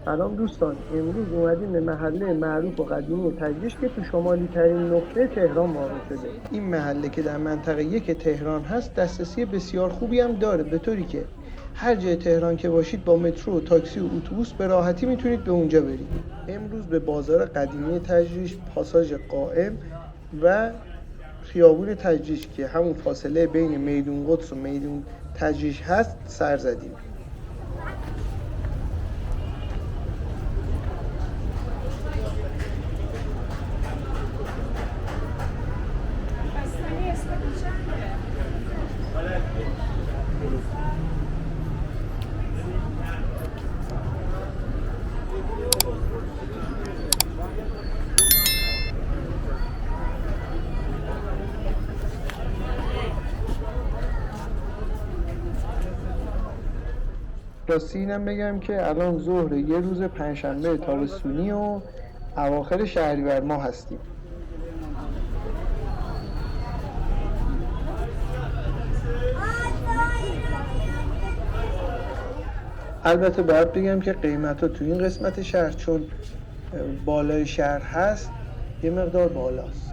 سلام دوستان، امروز اومدیم به محله معروف و قدیمی تجریش که تو شمالی ترین نقطه تهران واقع شده. این محله که در منطقه 1 تهران هست دسترسی بسیار خوبی هم داره، به طوری که هر جای تهران که باشید با مترو و تاکسی و اتوبوس به راحتی میتونید به اونجا برید. امروز به بازار قدیمی تجریش، پاساژ قائم و خیابون تجریش که همون فاصله بین میدون قدس و میدون تجریش هست سر زدیم. راستی اینم بگم که الان ظهر یه روز پنجشنبه تابستونی و اواخر شهریور ماه هستیم. البته باید بگم که قیمت‌ها تو این قسمت شهر چون بالای شهر هست یه مقدار بالاست.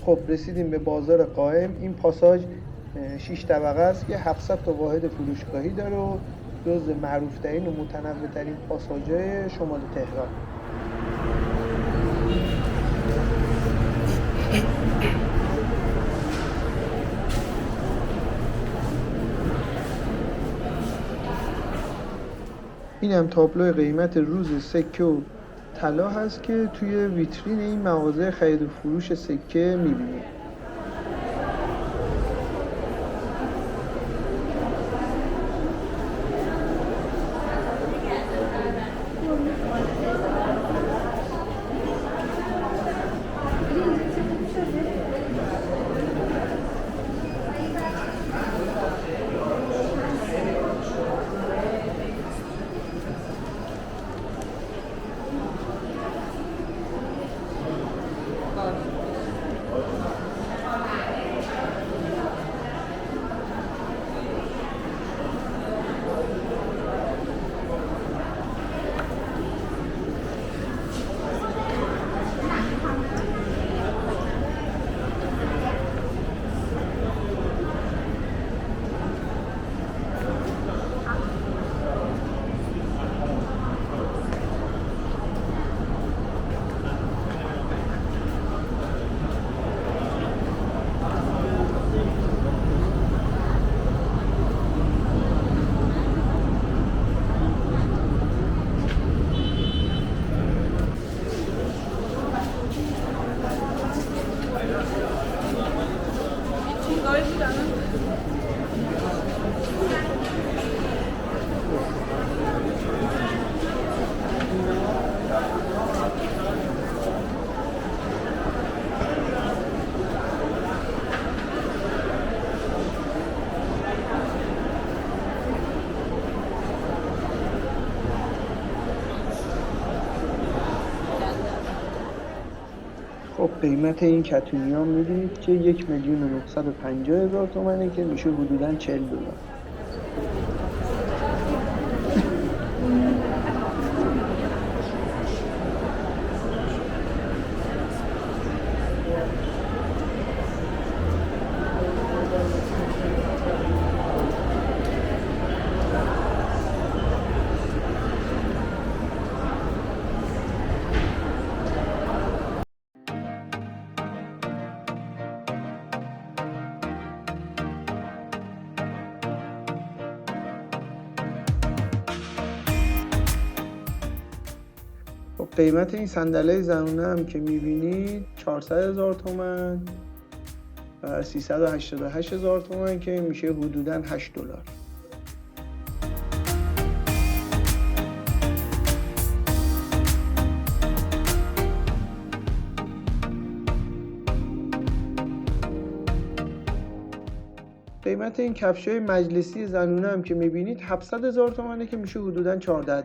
خب رسیدیم به بازار قائم. این پاساژ 6 طبقه است که 700 تا واحد فروشگاهی داره و جزو معروف‌ترین و متنوع‌ترین پاساژهای شمال تهران. این هم تابلو قیمت روز سکه و طلا هست که توی ویترین این مغازه خرید و فروش سکه می‌بینید. خب قیمت این کتونی ها می‌بینید که 1,950,000 تومنه که میشه حدوداً $40. خب قیمت این صندلی زنونه هم که میبینید 400,000 تومن و 388,000 تومن که میشه حدوداً $8. قیمت این کفش‌های مجلسی زنونه هم که میبینید 700,000 تومنه که میشه حدوداً $14.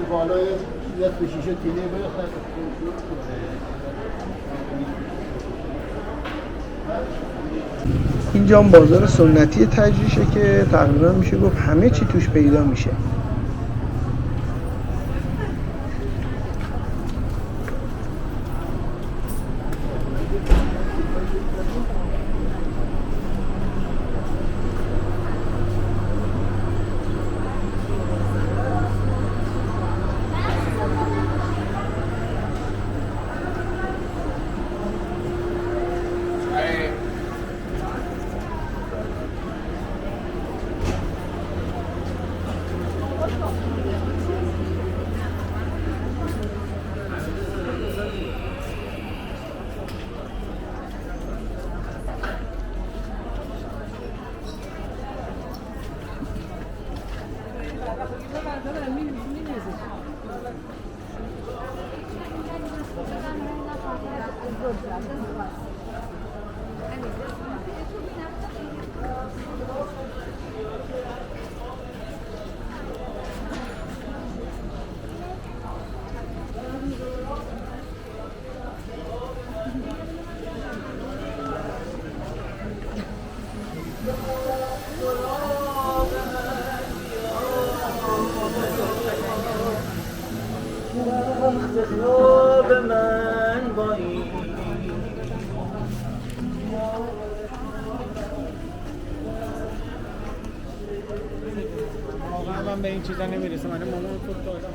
بالای یه تو شیشه تیله بخواد. اینجا هم بازار سنتی تجریشه که تقریبا میشه گفت همه چی توش پیدا میشه. من به این چیزا نمیرسم. من مامان خود دادم.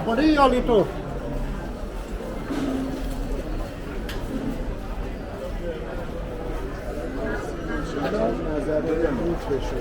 خونه یالی تو نظر بدم بود بشه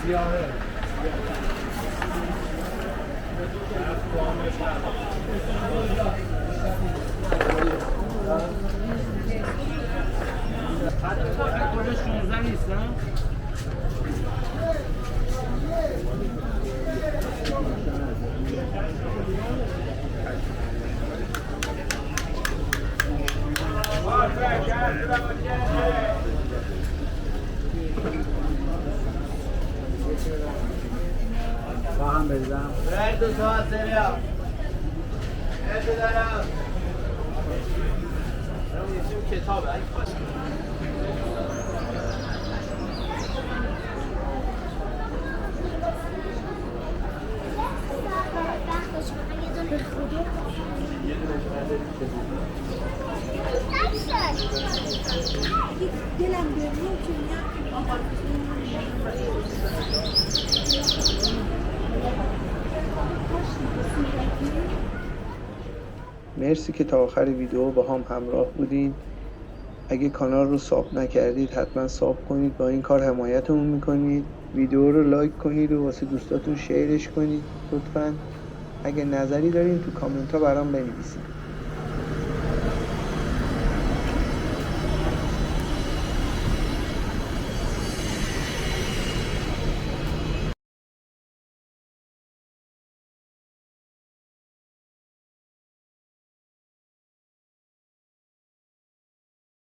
سیاهه. کجا 16 نیستم؟ با هم بزنم. دو ساعت سریا. دارم. کتابه. دلم بمیره که مرسی که تا آخر ویدیو با هم همراه بودین. اگه کانال رو ساب نکردید حتما ساب کنید، با این کار حمایتمون میکنید. ویدیو رو لایک کنید و واسه دوستاتون شیرش کنید لطفاً. اگه نظری دارین تو کامنت ها برام بنویسید.